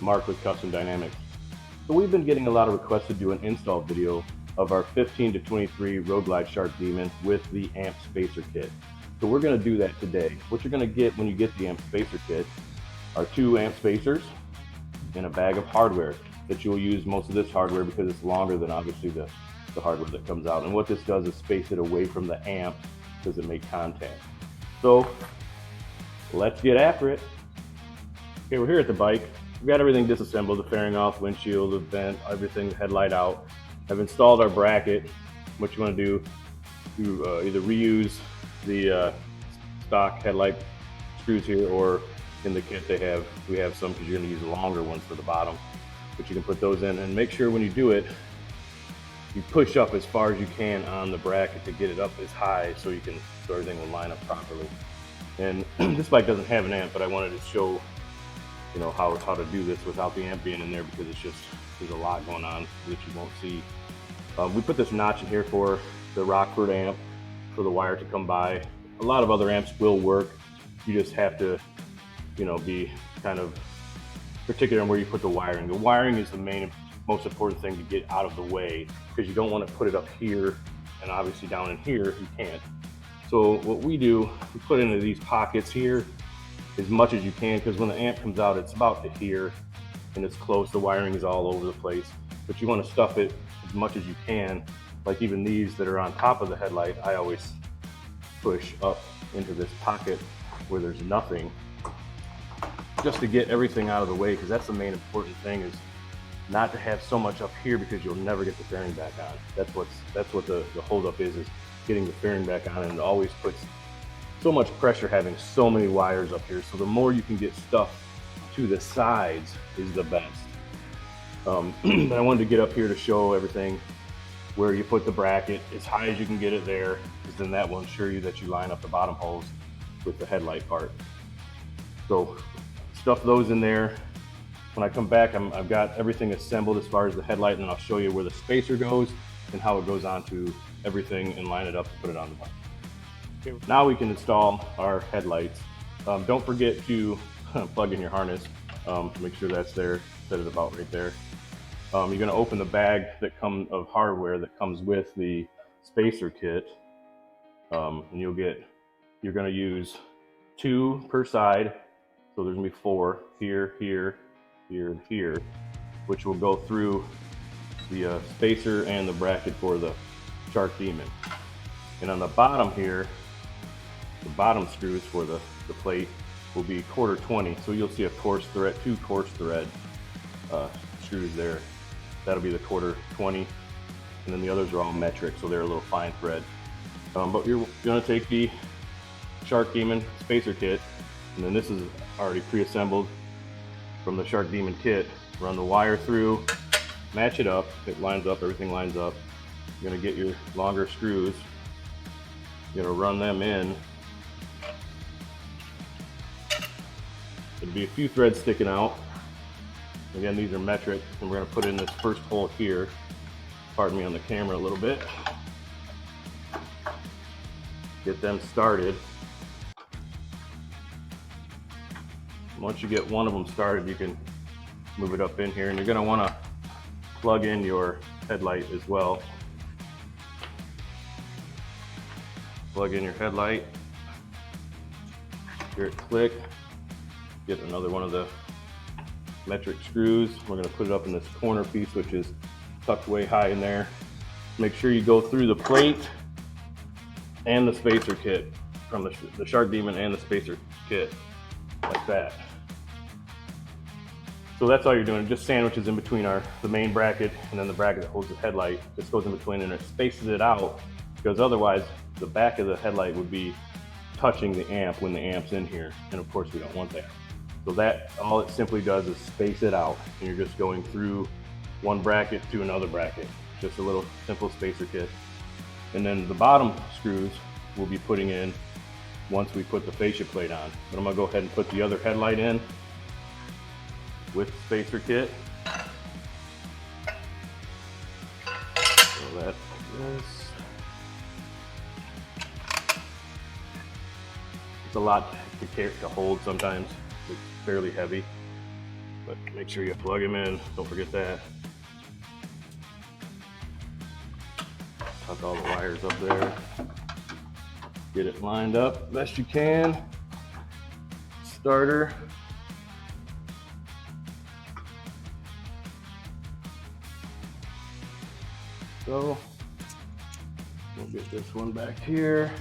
Mark with Custom Dynamics. So we've been getting a lot of requests to do an install video of our 15 to 23 Road Glide Shark Demon with the amp spacer kit. So we're going to do that today. What you're going to get when you get the amp spacer kit are 2 amp spacers and a bag of hardware that you'll use. Most of this hardware because it's longer than obviously the hardware that comes out. And what this does is space it away from the amp. Does it make contact? So let's get after it. Okay, we're here at the bike. We've got everything disassembled, the fairing off, windshield, the vent, everything, the headlight out. I've installed our bracket. What you want to do, you either reuse the stock headlight screws here, or in the kit we have some, because you're going to use the longer ones for the bottom. But you can put those in, and make sure when you do it, you push up as far as you can on the bracket to get it up as high so everything will line up properly. And this bike doesn't have an amp, but I wanted to show how to do this without the amp being in there, because there's a lot going on that you won't see. We put this notch in here for the Rockford amp for the wire to come by. A lot of other amps will work. You just have to be kind of particular on where you put the wiring. The wiring is the most important thing to get out of the way, because you don't want to put it up here, and obviously down in here you can't. So what we do, we put into these pockets here as much as you can, because when the amp comes out, it's about to here and it's close. The wiring is all over the place, but you want to stuff it as much as you can. Like even these that are on top of the headlight, I always push up into this pocket where there's nothing, just to get everything out of the way, because that's the main important thing, is not to have so much up here, because you'll never get the fairing back on. That's what the holdup is getting the fairing back on, and it always puts so much pressure having so many wires up here. So the more you can get stuff to the sides is the best. But I wanted to get up here to show everything, where you put the bracket as high as you can get it there, because then that will ensure you that you line up the bottom holes with the headlight part. So stuff those in there. When I come back, I've got everything assembled as far as the headlight, and I'll show you where the spacer goes and how it goes onto everything, and line it up and put it on the bike. Okay, now we can install our headlights. Don't forget to plug in your harness. Make sure that's there. Set it about right there. You're going to open the bag of hardware that comes with the spacer kit, and you're going to use 2 per side. So there's going to be 4 here, here, here, and here, which will go through the spacer and the bracket for the Shark Demon. And on the bottom here, the bottom screws for the plate will be 1/4 20. So you'll see a coarse thread, 2 coarse thread screws there. That'll be the 1/4 20, and then the others are all metric, so they're a little fine thread. But you're going to take the Shark Demon spacer kit, and then this is already pre-assembled from the Shark Demon kit. Run the wire through, match it up, it lines up, everything lines up. You're going to get your longer screws, you're going to run them in. There'll be a few threads sticking out. Again, these are metric, and we're going to put in this first hole here. Pardon me on the camera a little bit. Get them started. Once you get one of them started, you can move it up in here, and you're going to want to plug in your headlight as well. Plug in your headlight. Hear it click. Get another one of the metric screws. We're going to put it up in this corner piece, which is tucked way high in there. Make sure you go through the plate and the spacer kit from the Shark Demon and the spacer kit, like that. So that's all you're doing. It just sandwiches in between the main bracket and then the bracket that holds the headlight. Just goes in between, and it spaces it out, because otherwise the back of the headlight would be touching the amp when the amp's in here, and of course we don't want that. So that, all it simply does is space it out, and you're just going through one bracket to another bracket. Just a little simple spacer kit. And then the bottom screws we'll be putting in once we put the fascia plate on. But I'm gonna go ahead and put the other headlight in with the spacer kit. So that like this. It's a lot to hold sometimes. It's fairly heavy. But make sure you plug them in, don't forget that. Tuck all the wires up there. Get it lined up best you can. Starter. So we'll get this one back here.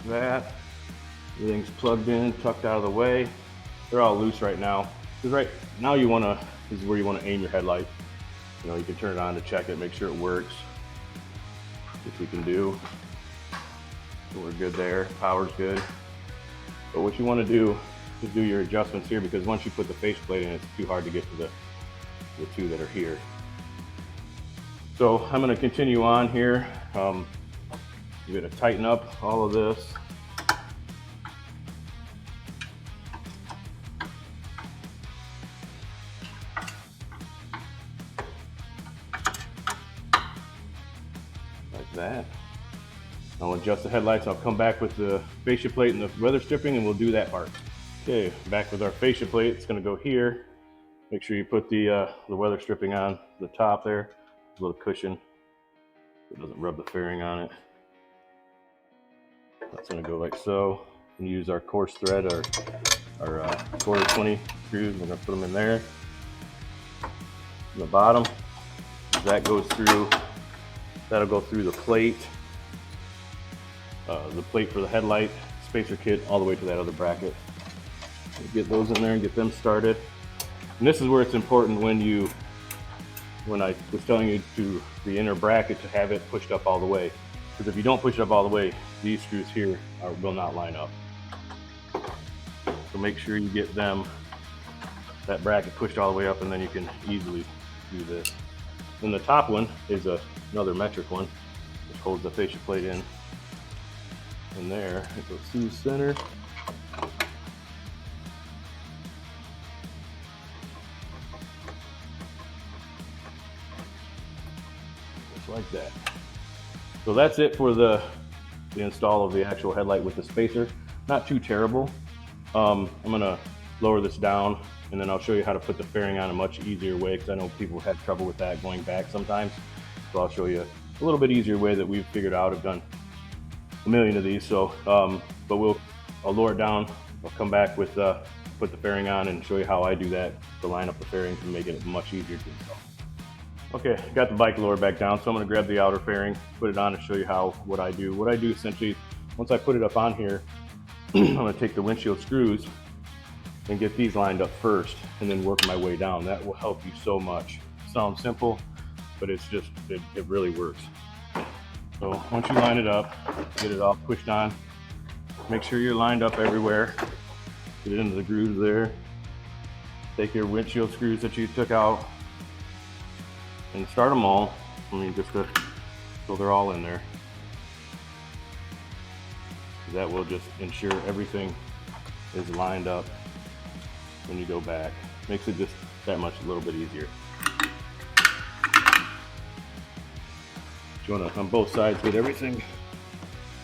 That everything's plugged in, tucked out of the way. They're all loose right now. Because right now this is where you want to aim your headlight. You know, you can turn it on to check it, make sure it works, which we can do. So we're good there. Power's good. But what you want to do is do your adjustments here, because once you put the faceplate in, it's too hard to get to the two that are here. So I'm going to continue on here. You're going to tighten up all of this. Like that. I'll adjust the headlights. I'll come back with the fascia plate and the weather stripping, and we'll do that part. Okay, back with our fascia plate. It's going to go here. Make sure you put the weather stripping on the top there. A little cushion so it doesn't rub the fairing on it. That's going to go like so. And use our coarse thread, our quarter 20 screws. We're going to put them in there. In the bottom, that goes through. That'll go through the plate for the headlight spacer kit, all the way to that other bracket. We'll get those in there and get them started. And this is where it's important when I was telling you to the inner bracket to have it pushed up all the way. Because if you don't push it up all the way, these screws here will not line up. So make sure you get that bracket pushed all the way up, and then you can easily do this. Then the top one is another metric one, which holds the fascia plate in. And there, it goes through the center. Just like that. So that's it for the install of the actual headlight with the spacer. Not too terrible. I'm gonna lower this down, and then I'll show you how to put the fairing on a much easier way, because I know people have trouble with that going back sometimes. So I'll show you a little bit easier way that we've figured out. I've done a million of these, so but I'll lower it down. I'll come back with put the fairing on and show you how I do that to line up the fairing to make it much easier to install. Okay, got the bike lowered back down, so I'm going to grab the outer fairing, put it on, and show you what I do. What I do essentially, once I put it up on here, I'm going to take the windshield screws and get these lined up first, and then work my way down. That will help you so much. Sounds simple, but it's just it really works. So once you line it up, get it all pushed on. Make sure you're lined up everywhere. Get it into the grooves there. Take your windshield screws that you took out and start them all. I mean, just so they're all in there. That will just ensure everything is lined up when you go back. Makes it just that much a little bit easier. You want to, on both sides, get everything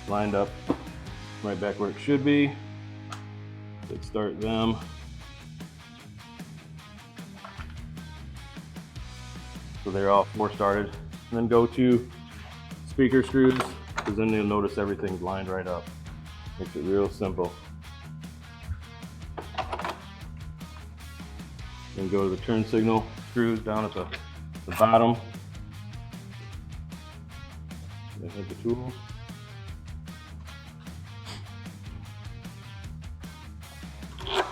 lined up right back where it should be. Let's start them. So they're all four started. And then go to speaker screws, because then you'll notice everything's lined right up. Makes it real simple. Then go to the turn signal screws down at the bottom. I have the tool.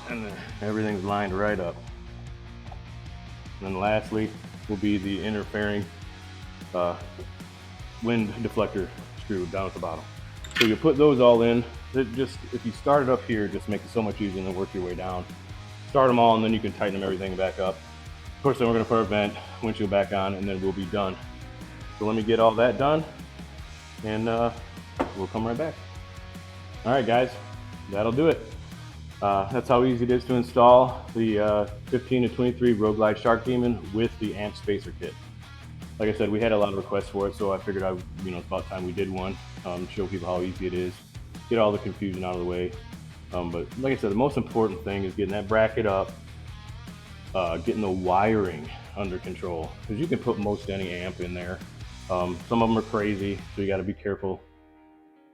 And then everything's lined right up. And then lastly will be the inner fairing wind deflector screw down at the bottom. So you put those all in. If you start it up here, it just makes it so much easier than work your way down. Start them all, and then you can tighten everything back up. Of course, then we're going to put our vent, windshield back on, and then we'll be done. So let me get all that done, and we'll come right back. All right, guys, that'll do it. That's how easy it is to install the 15 to 23 Road Glide Shark Demon with the amp spacer kit. like I said, we had a lot of requests for it, so I figured it's about time we did one, show people how easy it is, get all the confusion out of the way. But like I said, the most important thing is getting that bracket up, getting the wiring under control, because you can put most any amp in there. Some of them are crazy, so you got to be careful.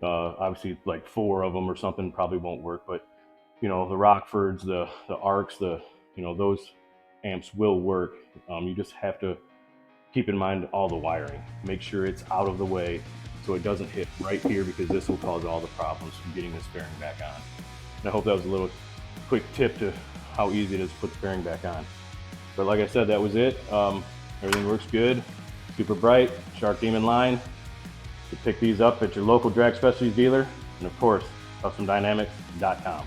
Obviously, like 4 of them or something probably won't work, but the Rockfords, the Arcs, those amps will work. You just have to keep in mind all the wiring. Make sure it's out of the way so it doesn't hit right here, because this will cause all the problems from getting this fairing back on. And I hope that was a little quick tip to how easy it is to put the fairing back on. But like I said, that was it. Everything works good, super bright, Shark Demon line. You pick these up at your local drag specialties dealer, and of course, CustomDynamics.com.